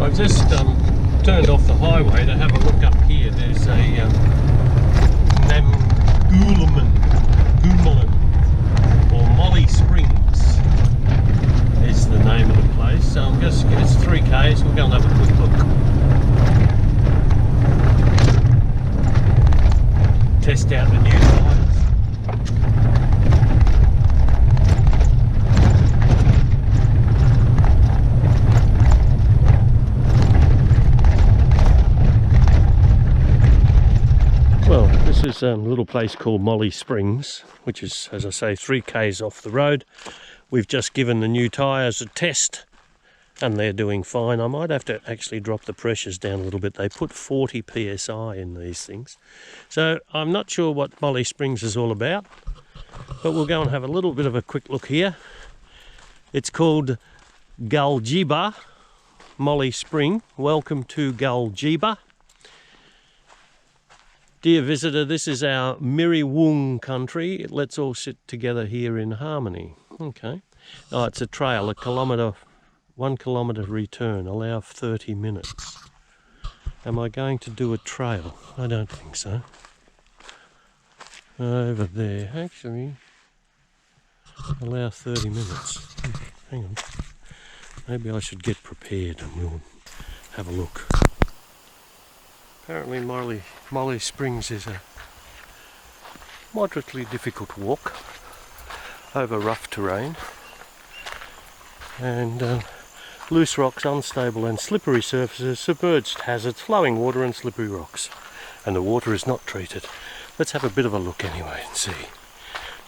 I've just turned off the highway to have a look up here. There's a Namgoolan or Molly Springs is the name of the place. So I'm just, it's 3Ks, we'll go and have a quick look. Test out the new tyres. This is a little place called Molly Springs, which is, as I say, 3Ks off the road. We've just given the new tyres a test and they're doing fine. I might have to actually drop the pressures down a little bit. They put 40 psi in these things. So I'm not sure what Molly Springs is all about, but we'll go and have a little bit of a quick look here. It's called Guljeeba Molly Spring. Welcome to Guljeeba. Dear visitor, this is our Miriwung country. Let's all sit together here in harmony. Okay. Oh, it's a trail, 1 kilometre return, allow 30 minutes. Am I going to do a trail? I don't think so. Over there, actually, allow 30 minutes. Hang on. Maybe I should get prepared and we'll have a look. Apparently Molly Springs is a moderately difficult walk over rough terrain and loose rocks, unstable and slippery surfaces, submerged hazards, flowing water and slippery rocks. And the water is not treated. Let's have a bit of a look anyway and see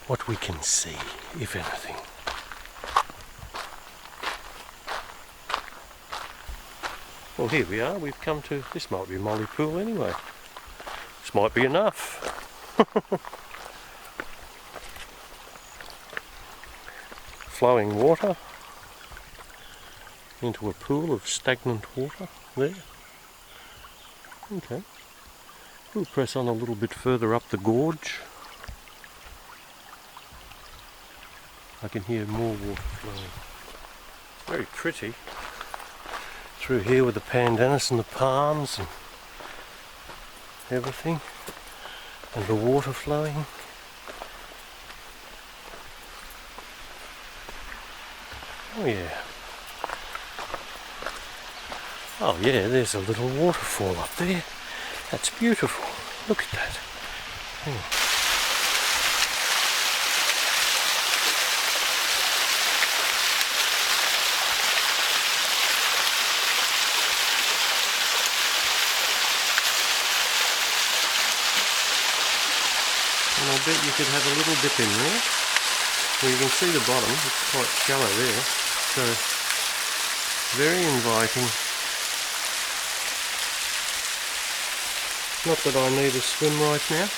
what we can see, if anything. Well, here we are. We've come to, this might be Molly Pool anyway. This might be enough. Flowing water into a pool of stagnant water there. Okay. We'll press on a little bit further up the gorge. I can hear more water flowing. Very pretty. Through here with the pandanus and the palms and everything, and the water flowing. Oh yeah. Oh yeah, there's a little waterfall up there. That's beautiful. Look at that. Hang on. And I bet you could have a little dip in there. Well, you can see the bottom, it's quite shallow there. So, very inviting. Not that I need a swim right now.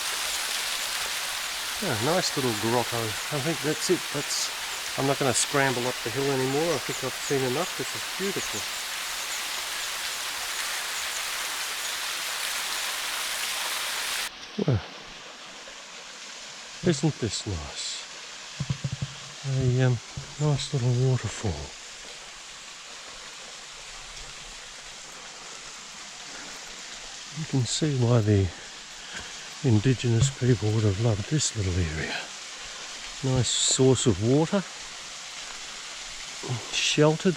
Oh, nice little grotto. I think that's it. I'm not going to scramble up the hill anymore. I think I've seen enough. This is beautiful. Well, isn't this nice? A nice little waterfall. You can see why the indigenous people would have loved this little area. Nice source of water. Sheltered.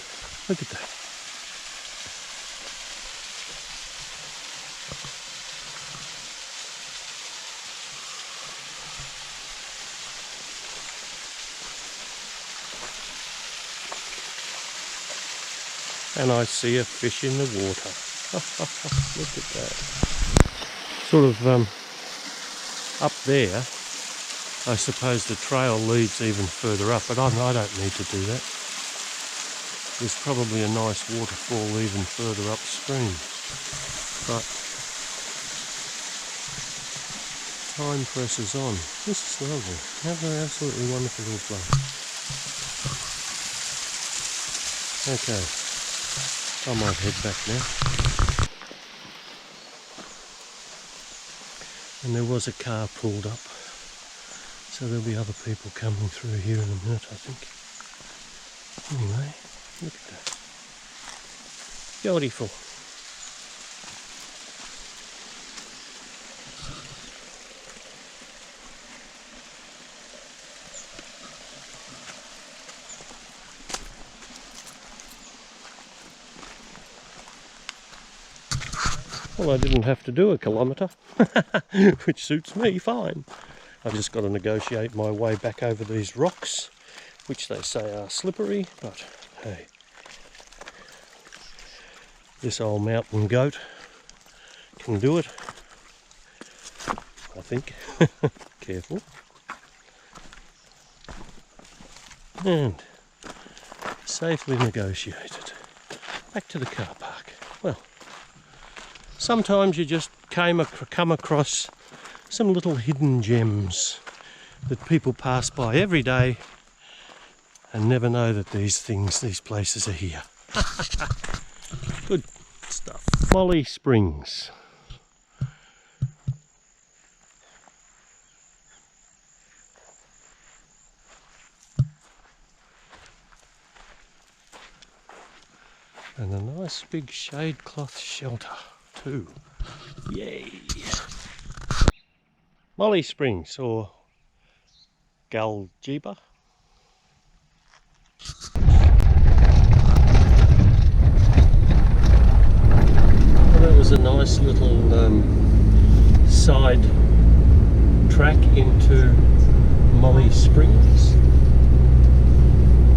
Look at that. And I see a fish in the water. Look at that. Sort of up there, I suppose the trail leads even further up, but I don't need to do that. There's probably a nice waterfall even further upstream. But time presses on. This is lovely. Have an absolutely wonderful little place. Okay. I might head back now. And there was a car pulled up, so there'll be other people coming through here in a minute, I think. Anyway, look at that. Beautiful. Well, I didn't have to do a kilometre, which suits me fine. I've just got to negotiate my way back over these rocks, which they say are slippery, but hey, this old mountain goat can do it, I think. Careful. And safely negotiated. Back to the car park. Well, sometimes you just come across some little hidden gems that people pass by every day and never know that these places are here. Good stuff. Molly Springs. And a nice big shade cloth shelter too. Yay! Molly Springs, or Galjiba. Well, that was a nice little side track into Molly Springs.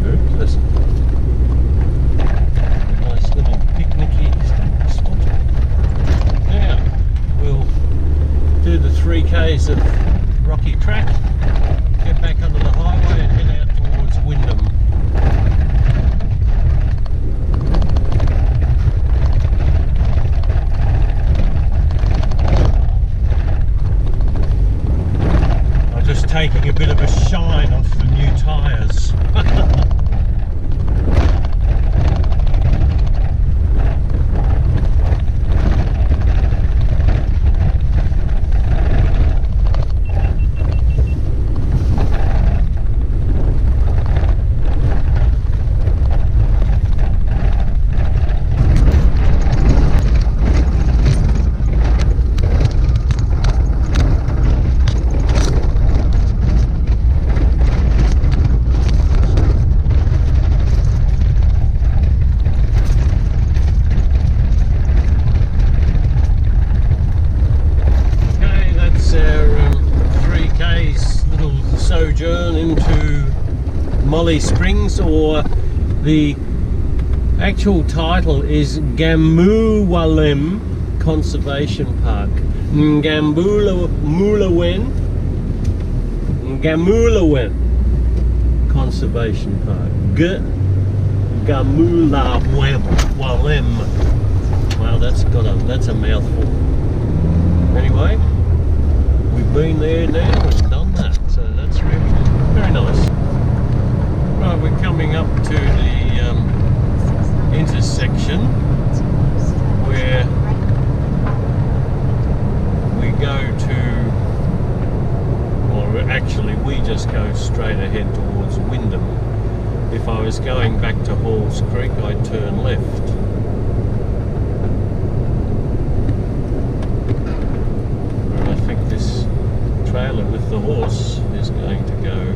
Very pleasant. Nice little picnicky spot. Now we'll do the 3 k's of rocky track, get back onto the highway and head out towards Wyndham. I'm just taking a bit of a shine off the new tyres. Sojourn into Molly Springs, or the actual title is Gamulawin Conservation Park. Gamulawin Conservation Park. Gamulawin. Wow, that's a mouthful. Anyway, we've been there now and done that, so that's really good. Very nice. Right, we're coming up to the intersection where we go to, or actually we just go straight ahead towards Wyndham. If I was going back to Halls Creek, I'd turn left. And I think this trailer with the horse is going to go.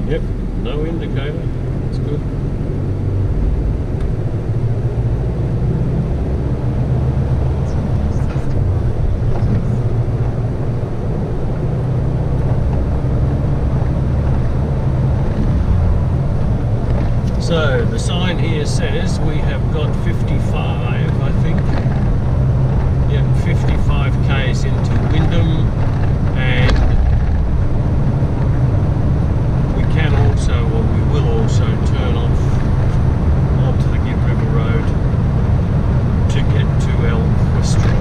Yep, no indicator. That's good. So the sign here says we have got 55, I think. Yep, 55 k's into Wyndham, and we can also, or we will also, turn off onto the Gib River Road to get to Questro.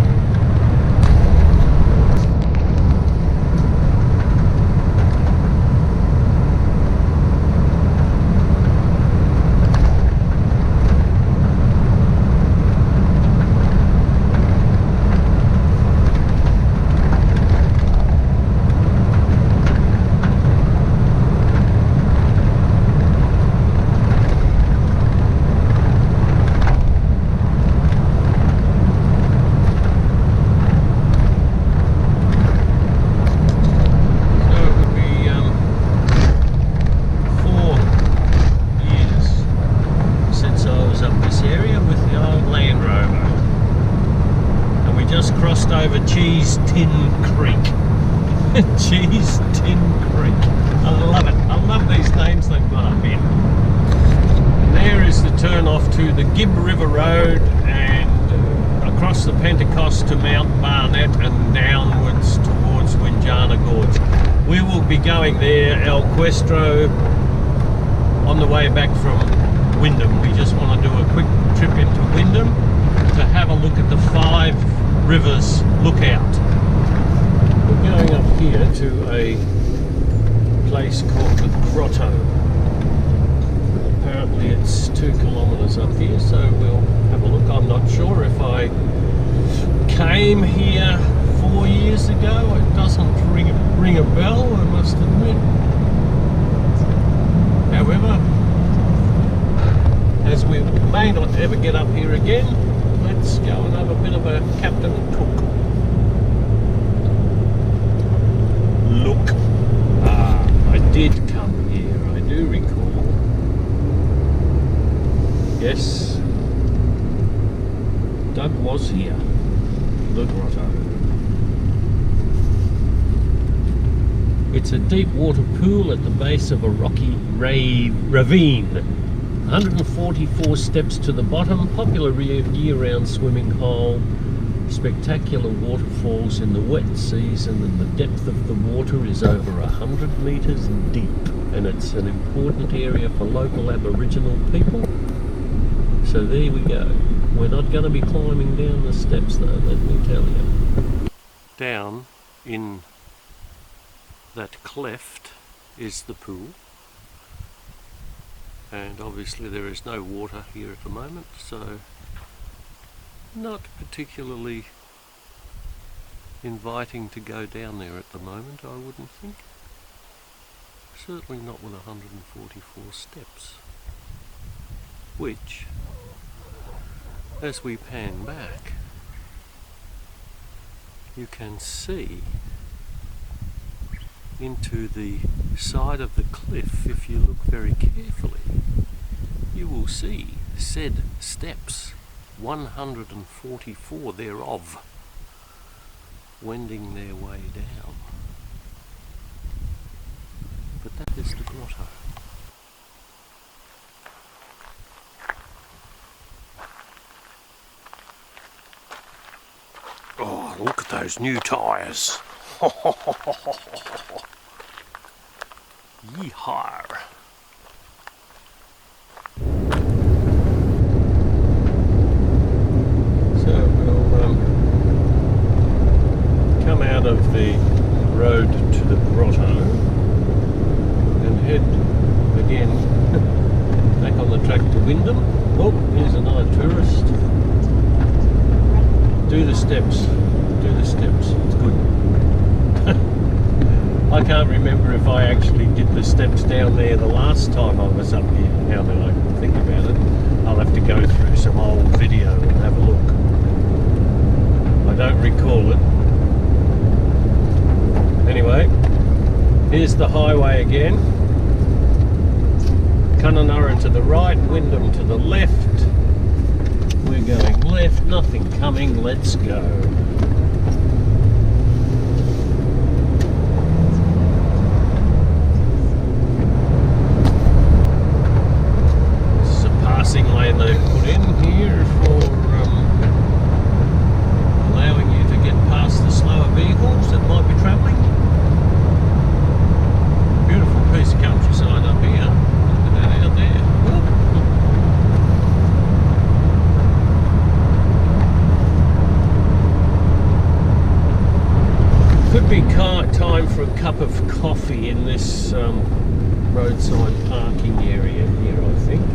Cheese Tin Creek. I love it. I love these names they've got up here. And there is the turn off to the Gibb River Road and across the Pentecost to Mount Barnett and downwards towards Winjana Gorge. We will be going there, El Questro, on the way back from Wyndham. We just want to do a quick trip into Wyndham to have a look at the Five Rivers Lookout. We're going up here to a place called the Grotto. Apparently it's 2 kilometres up here, so we'll have a look. I'm not sure if I came here 4 years ago. It doesn't ring a bell, I must admit. However, as we may not ever get up here again, let's go and have a bit of a Captain Cook look. I did come here, I do recall. Yes, Doug was here, the Grotto. It's a deep water pool at the base of a rocky ravine. 144 steps to the bottom, popular year-round swimming hole, spectacular waterfalls in the wet season, and the depth of the water is over 100 metres deep, and it's an important area for local Aboriginal people. So there we go. We're not going to be climbing down the steps though, let me tell you. Down in that cleft is the pool. And obviously there is no water here at the moment, so not particularly inviting to go down there at the moment, I wouldn't think. Certainly not with 144 steps, which, as we pan back, you can see into the side of the cliff. If you look very carefully, you will see said steps, 144 thereof, wending their way down. But that is the grotto. Oh, look at those new tyres. Yeehaw. So we'll come out of the road to the grotto and head again back on the track to Wyndham. Oh, here's another tourist. Do the steps. Do the steps. It's good. I can't remember if I actually did the steps down there the last time I was up here. Now that I think about it, I'll have to go through some old video and have a look. I don't recall it. Anyway, here's the highway again. Kununurra to the right, Wyndham to the left. We're going left, nothing coming, let's go. Lane they've put in here for allowing you to get past the slower vehicles that might be travelling. Beautiful piece of countryside up here. Look at that out there. Could be time for a cup of coffee in this roadside parking area here, I think.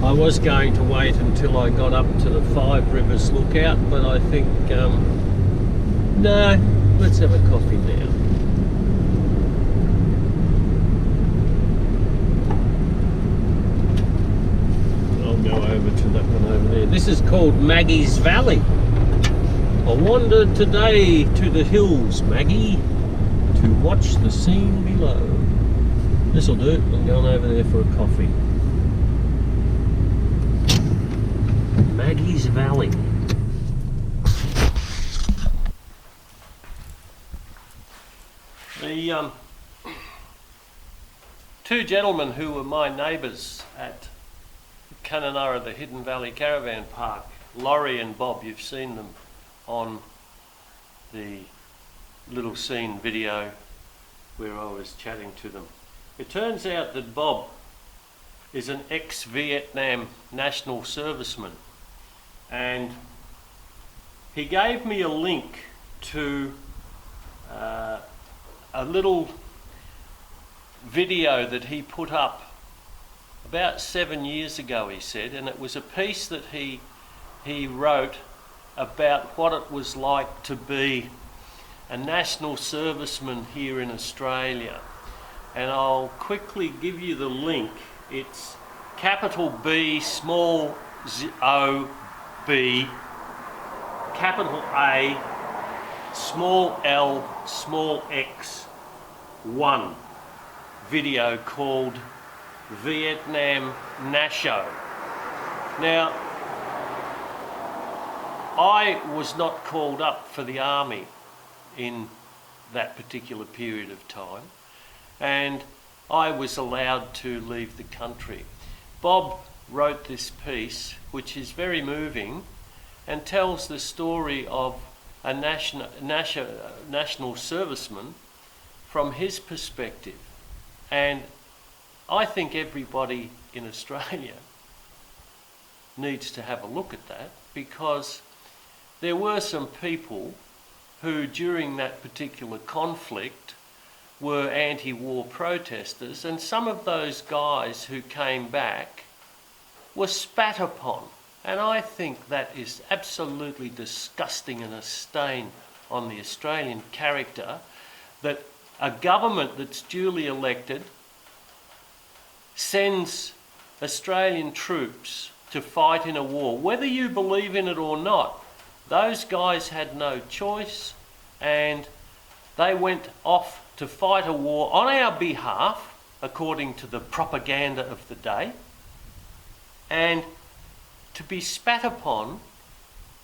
I was going to wait until I got up to the Five Rivers Lookout, but I think, no, let's have a coffee now. I'll go over to that one over there. This is called Maggie's Valley. I wandered today to the hills, Maggie, to watch the scene below. This'll do. I'm going over there for a coffee. Maggie's Valley. The two gentlemen who were my neighbours at Kununurra, the Hidden Valley Caravan Park, Laurie and Bob, you've seen them on the little scene video where I was chatting to them. It turns out that Bob is an ex-Vietnam national serviceman, and he gave me a link to a little video that he put up about 7 years ago, he said, and it was a piece that he wrote about what it was like to be a national serviceman here in Australia. And I'll quickly give you the link. It's capital B, small o, B, capital A, small l, small x, 1 video called Vietnam Nasho. Now, I was not called up for the army in that particular period of time, and I was allowed to leave the country. Bob wrote this piece, which is very moving and tells the story of a national serviceman from his perspective. And I think everybody in Australia needs to have a look at that, because there were some people who during that particular conflict were anti-war protesters, and some of those guys who came back were spat upon. And I think that is absolutely disgusting and a stain on the Australian character, that a government that's duly elected sends Australian troops to fight in a war. Whether you believe in it or not, those guys had no choice, and they went off to fight a war on our behalf, according to the propaganda of the day, and to be spat upon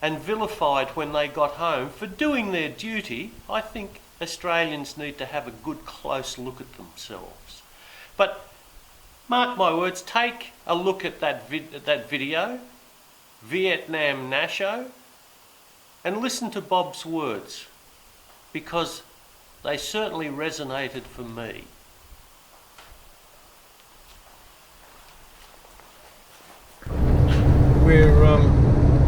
and vilified when they got home for doing their duty. I think Australians need to have a good close look at themselves. But mark my words, take a look at that video, Vietnam Nasho, and listen to Bob's words, because they certainly resonated for me. We're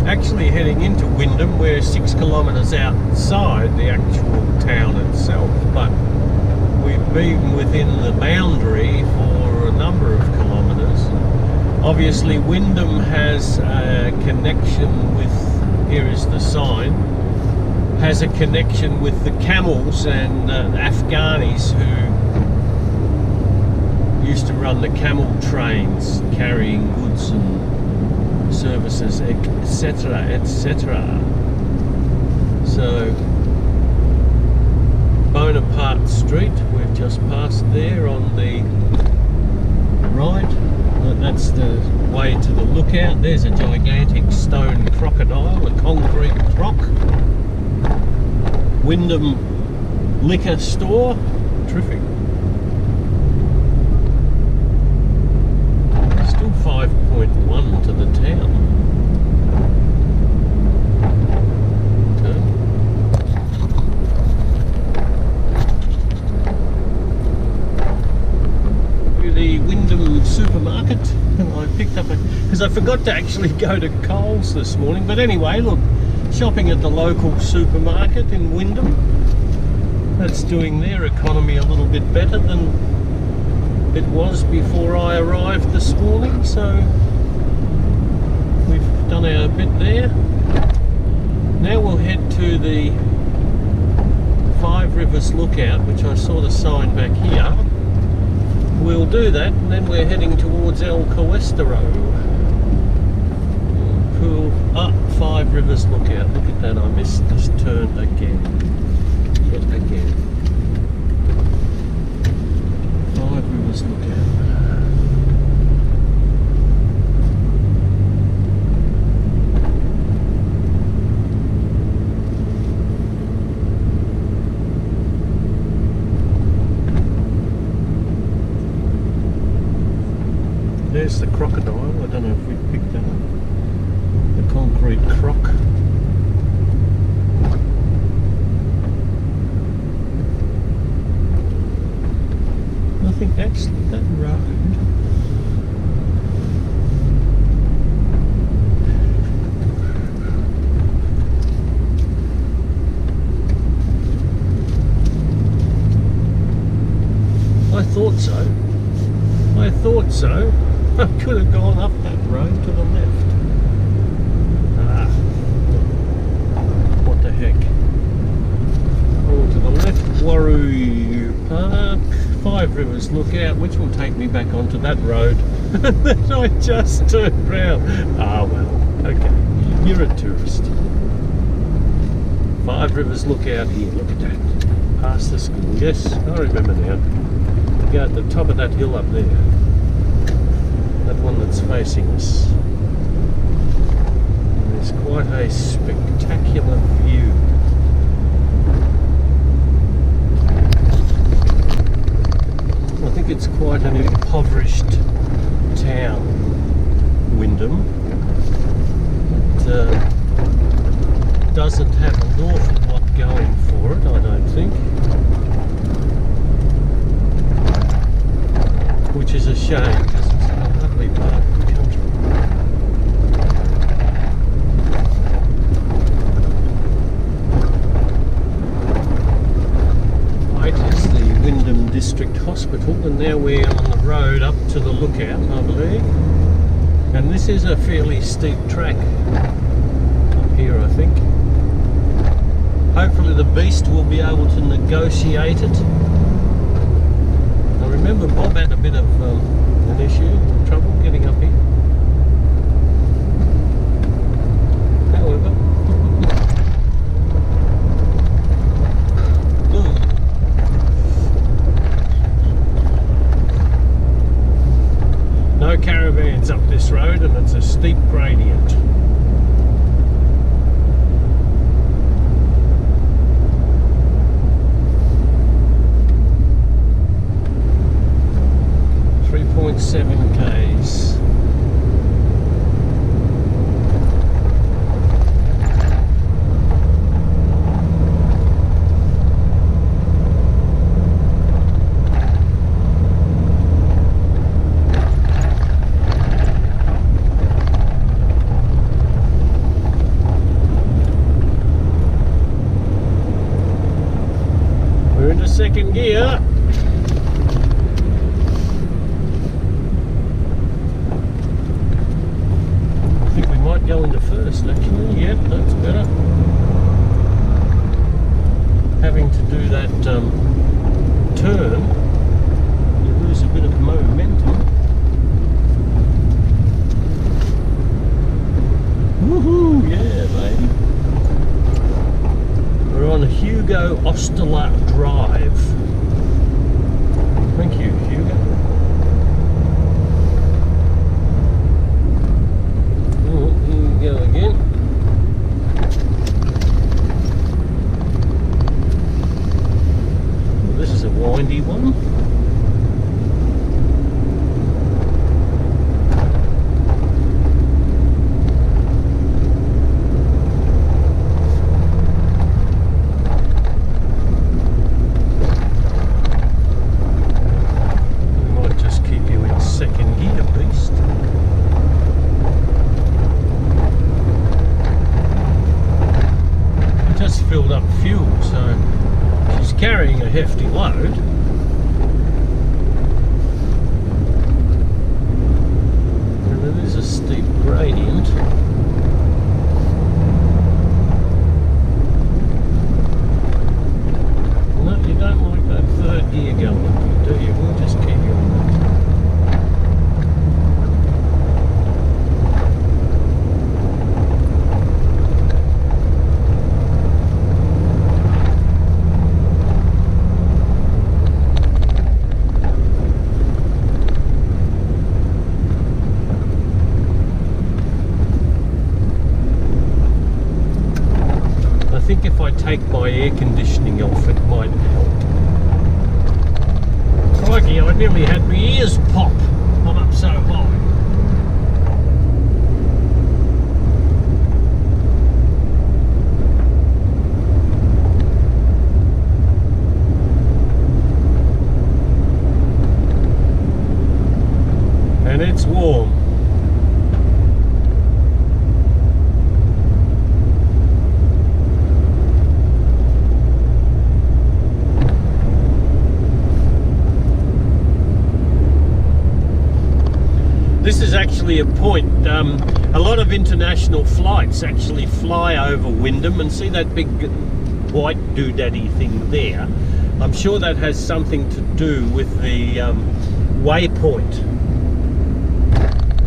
actually heading into Wyndham. We're 6 kilometres outside the actual town itself, but we've been within the boundary for a number of kilometres. Obviously Wyndham has a connection with, here is the sign, has a connection with the camels and Afghanis who used to run the camel trains carrying goods and services, etc, etc. So Bonaparte Street, we've just passed there on the right. That's the way to the lookout. There's a gigantic stone crocodile, a concrete croc. Wyndham liquor store, terrific. Still 5.1 to the town. The Wyndham supermarket, and I picked up because I forgot to actually go to Coles this morning. But anyway, look, shopping at the local supermarket in Wyndham, that's doing their economy a little bit better than it was before I arrived this morning, so we've done our bit there. Now we'll head to the Five Rivers Lookout, which I saw the sign back here. We'll do that, and then we're heading towards El Questro. Cool. Five Rivers Lookout. Look at that, I missed this turn again. Yet again. Five Rivers Lookout. rock. I think actually that road I thought so. I could have gone up that road to the left. Ah, what the heck. Oh, to the left, Warroo Park, Five Rivers Lookout, which will take me back onto that road. And then I just turned round. Ah, well, okay. You're a tourist. Five Rivers Lookout here, look at that. Past the school, yes, I remember now. Go at the top of that hill up there. That one that's facing us. And there's quite a spectacular view. I think it's quite an impoverished town, Wyndham. It doesn't have an awful lot going for it, I don't think. Which is a shame, because it's a lovely part of the country. Right is the Wyndham District Hospital, and now we're on the road up to the lookout, I believe. And this is a fairly steep track up here, I think. Hopefully the beast will be able to negotiate it. I remember Bob had a bit of an issue, trouble getting up here. However, no caravans up this road, and it's a steep gradient. K's. We're into second gear. Go into first actually, yep, that's better. Having to do that turn, you lose a bit of momentum. Woohoo, yeah baby. We're on Hugo Osterler Drive. Thank you, Hugo. Go again. Well, this is a windy one. We might just keep you in second gear, beast. Filled up fuel, so she's carrying a hefty load. And it is a steep gradient. No, you don't like that third gear going up, do you? We'll just keep you on that. I think if I take my air conditioning off, it might help. Crikey, I nearly had my ears pop. I'm up so high. actually a point. A lot of international flights actually fly over Wyndham, and see that big white doodaddy thing there? I'm sure that has something to do with the waypoint.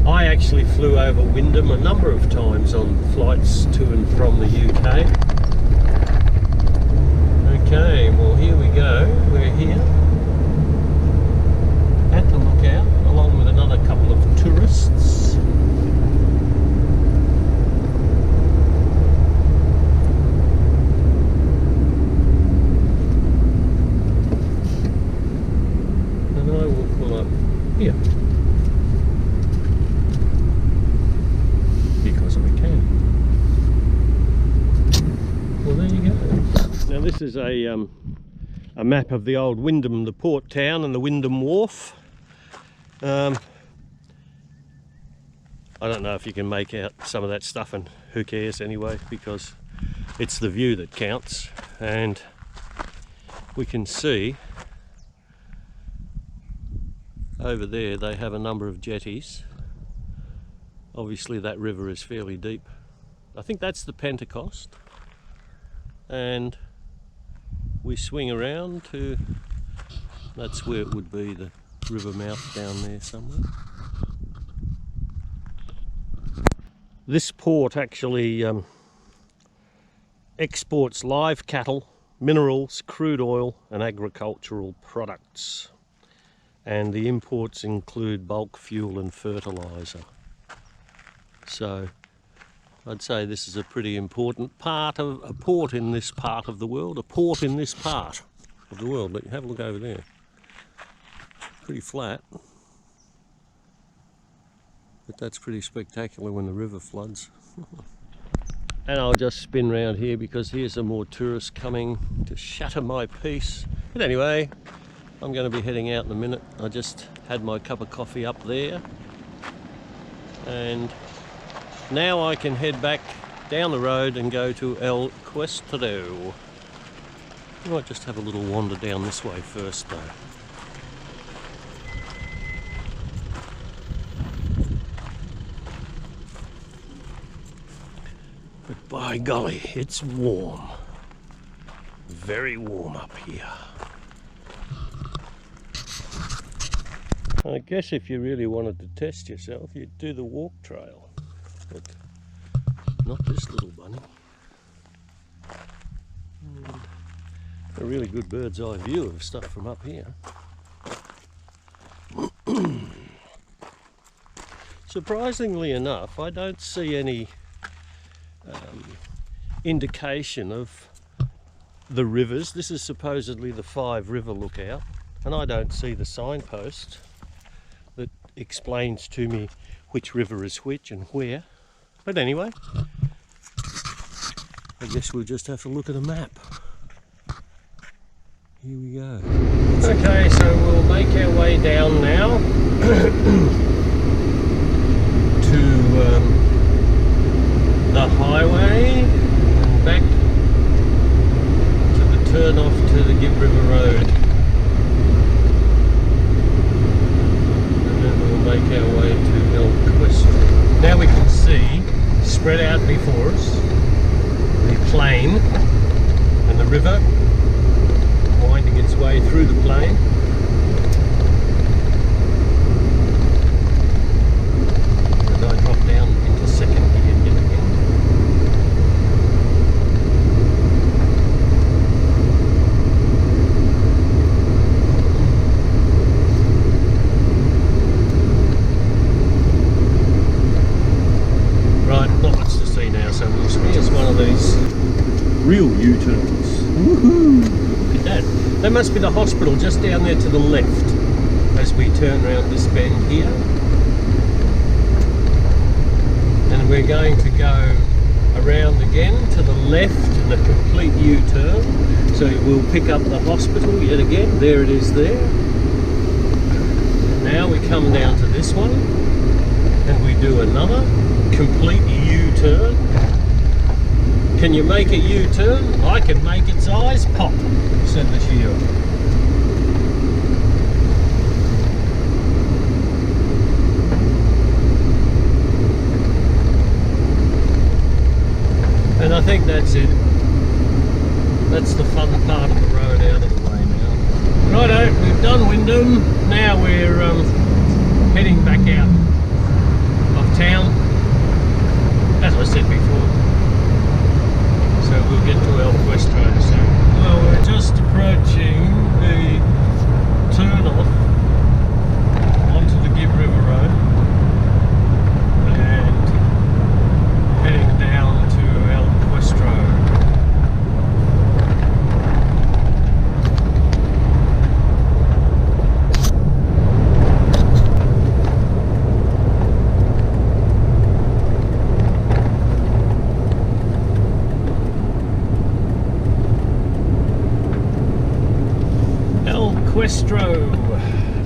I actually flew over Wyndham a number of times on flights to and from the UK. Okay, well here we go, we're here at the lookout along with another couple of tourists. And I will pull up here. Because I can. Well, there you go. Now this is a map of the old Wyndham, the port town, and the Wyndham wharf. I don't know if you can make out some of that stuff, and who cares anyway, because it's the view that counts. And we can see over there they have a number of jetties. Obviously that river is fairly deep. I think that's the Pentecost, and we swing around to, that's where it would be, the river mouth down there somewhere. This port actually exports live cattle, minerals, crude oil and agricultural products, and the imports include bulk fuel and fertiliser. So I'd say this is a pretty important part of a port in this part of the world, but you have a look over there. Pretty flat, but that's pretty spectacular when the river floods. And I'll just spin round here because here's some more tourists coming to shatter my peace. But anyway, I'm going to be heading out in a minute. I just had my cup of coffee up there, and now I can head back down the road and go to El Questro. I might just have a little wander down this way first though. But by golly, it's warm. Very warm up here. I guess if you really wanted to test yourself, you'd do the walk trail. But not this little bunny. And a really good bird's eye view of stuff from up here. Surprisingly enough, I don't see any indication of the rivers. This is supposedly the 5 River Lookout, and I don't see the signpost that explains to me which river is which and where. But anyway, I guess we'll just have to look at a map. Here we go. Okay, so we'll make our way down now to the highway and back to the turn off to the Gib River Road. And then we'll make our way to El Questro. Now we can see, spread out before us, the plain and the river winding its way through the plain. And I drop down into second gear yet again. Right, not much to see now, so we'll experience one of these real U-turns. Woohoo! Look at that. That must be the hospital just down there to the left as we turn around this bend here. And we're going to go around again to the left in a complete U-turn. So we'll pick up the hospital yet again. There it is there. Now we come down to this one and we do another complete U-turn. Can you make a U-turn? I can make its eyes pop, said the shield. that's it. That's the fun part of the road out of the way now. Righto, we've done Wyndham. Now we're heading back out of town, as I said before. So we'll get to El Questro soon. Well, we're just approaching the turn off onto the Give River Road and heading down to El Questro. Questro.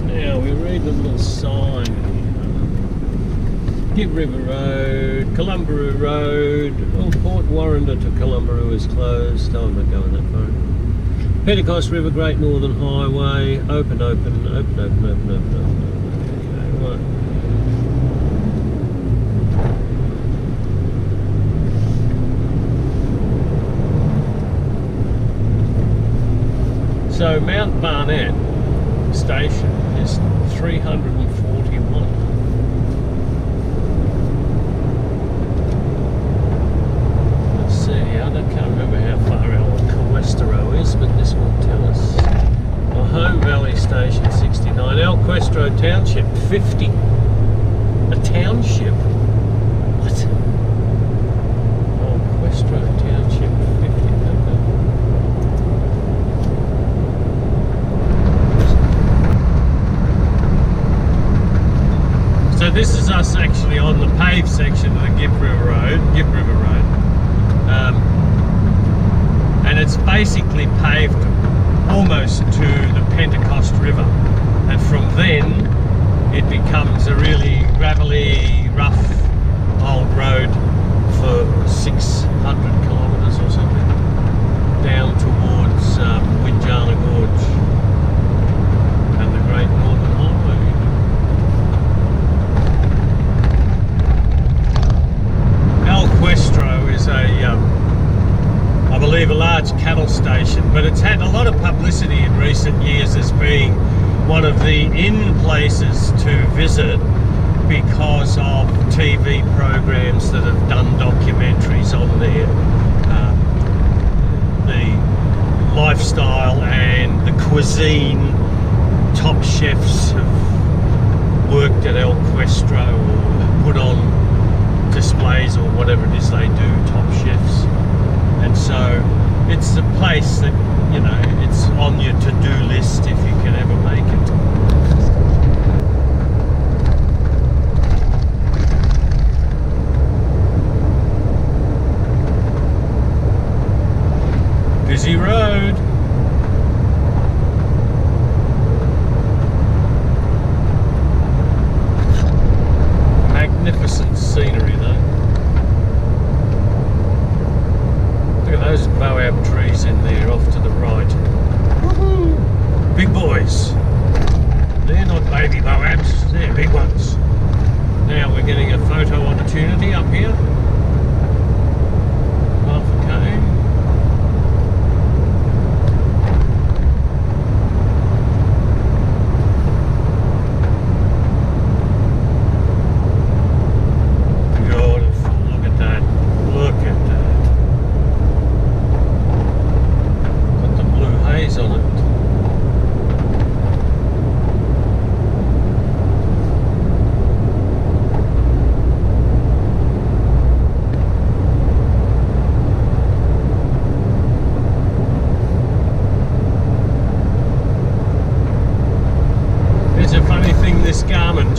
Now we read the little sign here. Give River Road, Kununurra Road. Oh, Port Warrender to Kununurra is closed. Oh, I'm not going that far. Pentecost River, Great Northern Highway. Open. Right. So Mount Barnett station is 341. Let's see, I can't remember how far El Questro is, but this will tell us. Well, Home Valley Station 69, El Questro Township 50. A township? What? El Questro Township 50. So this is us actually on the paved section of the Give River Road, and it's basically paved almost to the Pentecost River, and from then it becomes a really gravelly, rough old road for 600 kilometres or something down towards Wyndham Gorge and the Great Northern Highway. Questro is I believe a large cattle station, but it's had a lot of publicity in recent years as being one of the in places to visit because of TV programs that have done documentaries on there. The lifestyle and the cuisine, top chefs have worked at El Questro or put on displays or whatever it is they do, top chefs, and so it's a place that, you know, it's on your to-do list if you can ever make it. Busy road. Magnificent scenery though. Look at those boab trees in there off to the right. Woohoo! Big boys. They're not baby boabs, they're big ones. Now we're getting a photo opportunity up here. Half a K.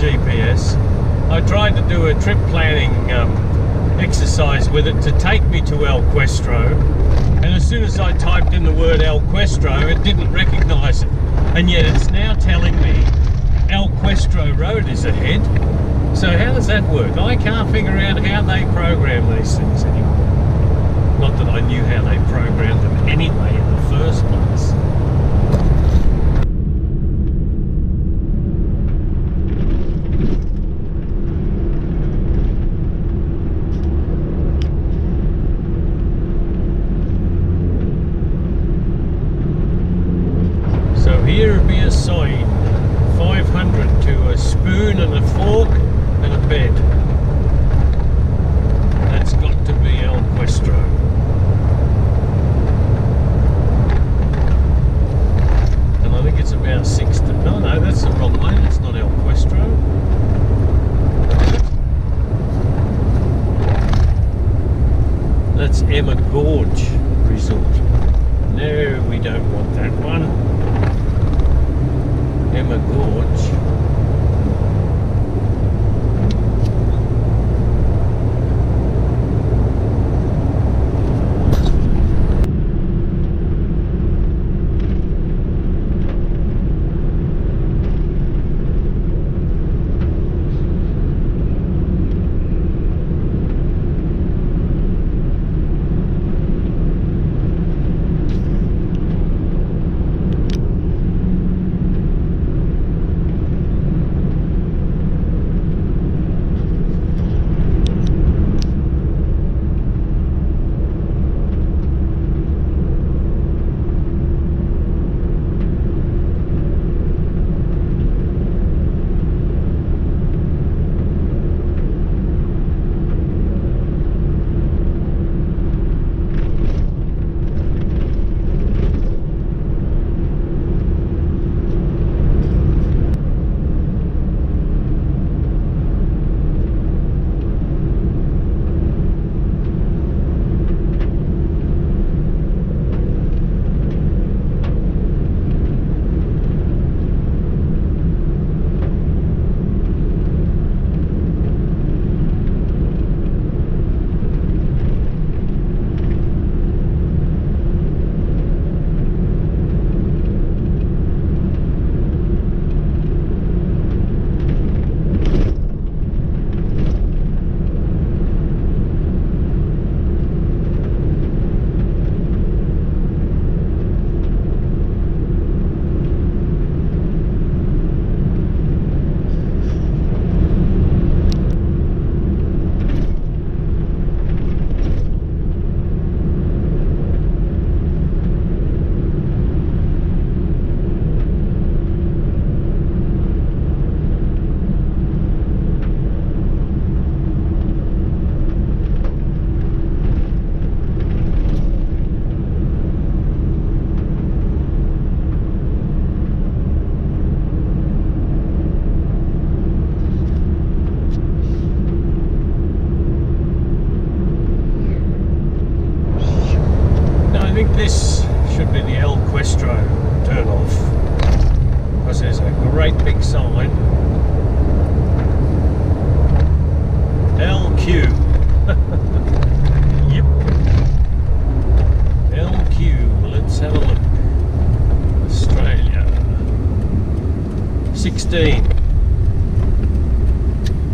GPS. I tried to do a trip planning exercise with it to take me to El Questro, and as soon as I typed in the word El Questro, it didn't recognise it, and yet it's now telling me El Questro Road is ahead. So how does that work? I can't figure out how they program these things anymore. Not that I knew how they programmed them anyway in the first place. That's Emma Gorge Resort. No, we don't want that one. Emma Gorge. This should be the El Questro turn off, because there's a great big sign, LQ. Yep, LQ. Let's have a look. Australia. 16.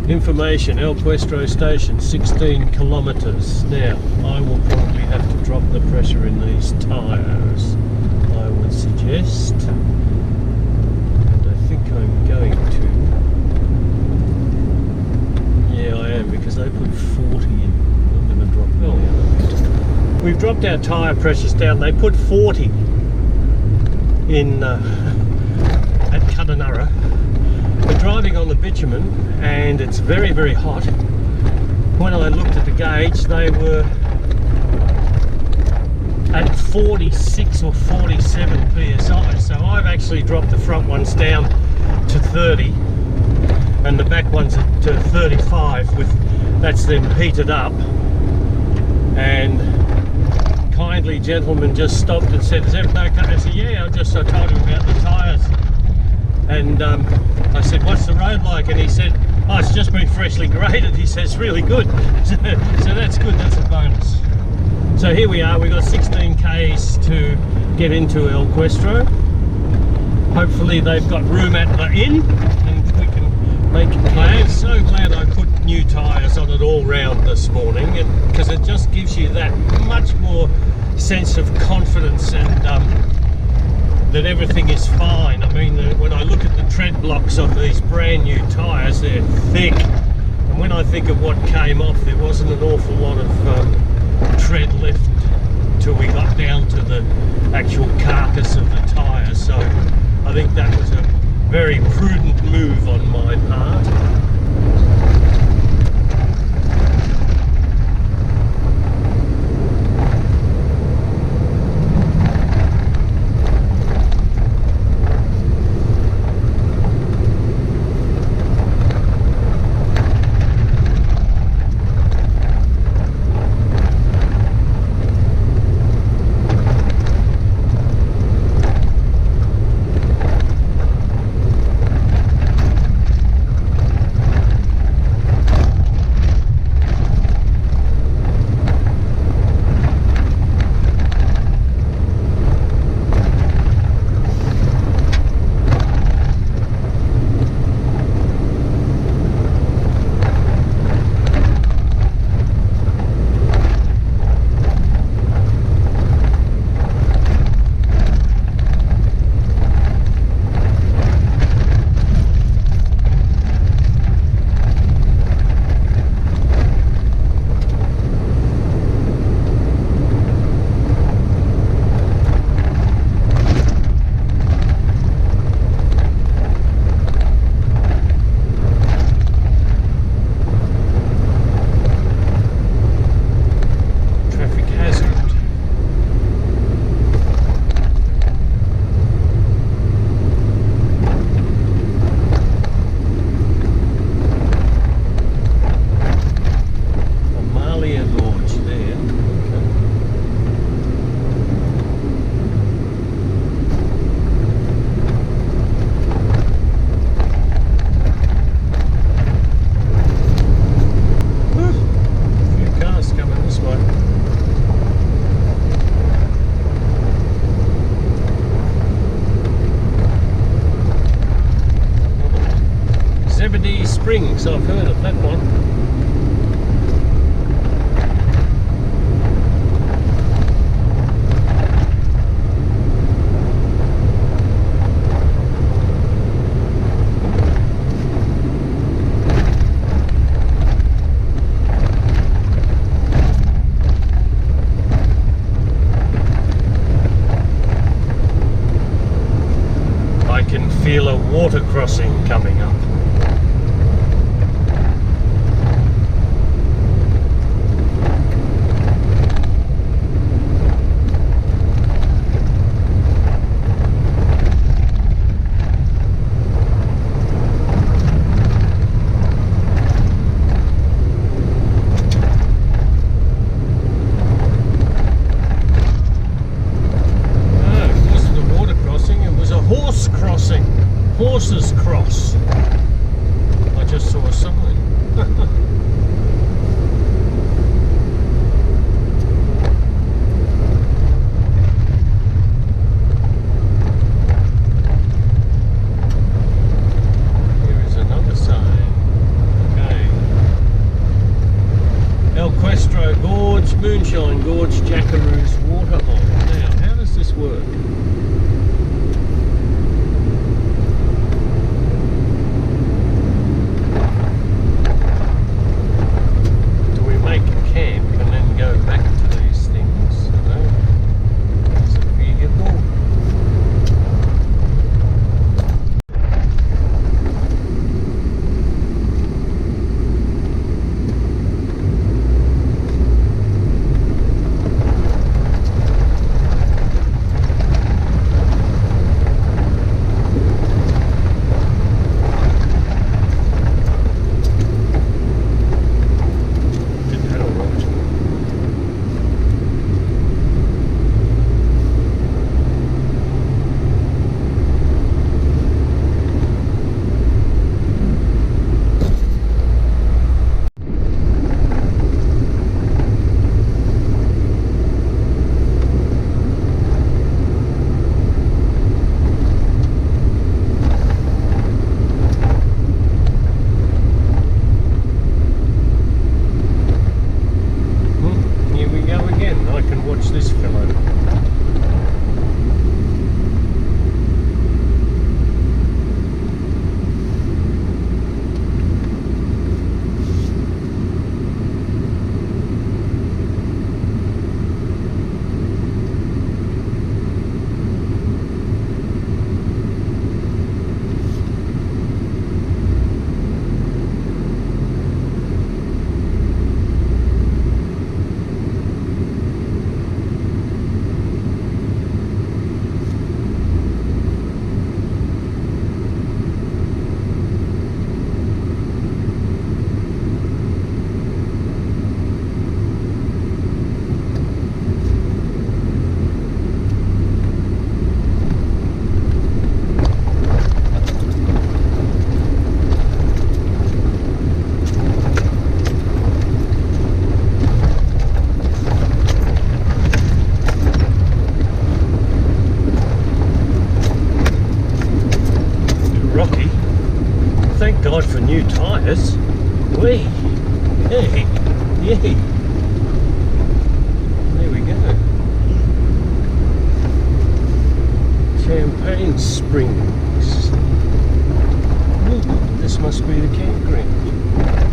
Information, El Questro station, 16 kilometres. Now, I will probably have to drop the pressure in these tyres, I would suggest. And I think I'm going to. Yeah, I am, because they put 40 in. I'm going to drop. Oh, yeah. We've dropped our tyre pressures down. They put 40 in at Kununurra. We're driving on the bitumen and it's very, very hot. When I looked at the gauge, they were at 46 or 47 psi. So I've actually dropped the front ones down to 30 and the back ones at 35. That's them heated up. And kindly gentleman just stopped and said, "Is everything okay?" I said, "Yeah." I told him about the tyres. And I said, "What's the road like?" And he said, "Oh, it's just been freshly graded." He says, "Really good." So that's good, that's a bonus. So here we are, we've got 16 k's to get into El Questro. Hopefully they've got room at the inn and we can make it play. I'm so glad I put new tyres on it all round this morning, because it just gives you that much more sense of confidence and that everything is fine. I mean, when I look at the tread blocks on these brand new tyres, they're thick. And when I think of what came off, there wasn't an awful lot of tread left till we got down to the actual carcass of the tyre. So I think that was a very prudent move on my part. thinks I've heard of that one. Feel a water crossing coming up. Horses cross. I just saw a sign. Here is another sign. Okay. El Questro Gorge, Moonshine Gorge, Jackaroos Waterhole. Now, how does this work? God for new tyres. Whee! Hey! Yay! There we go. Champagne Springs. Ooh, this must be the campground.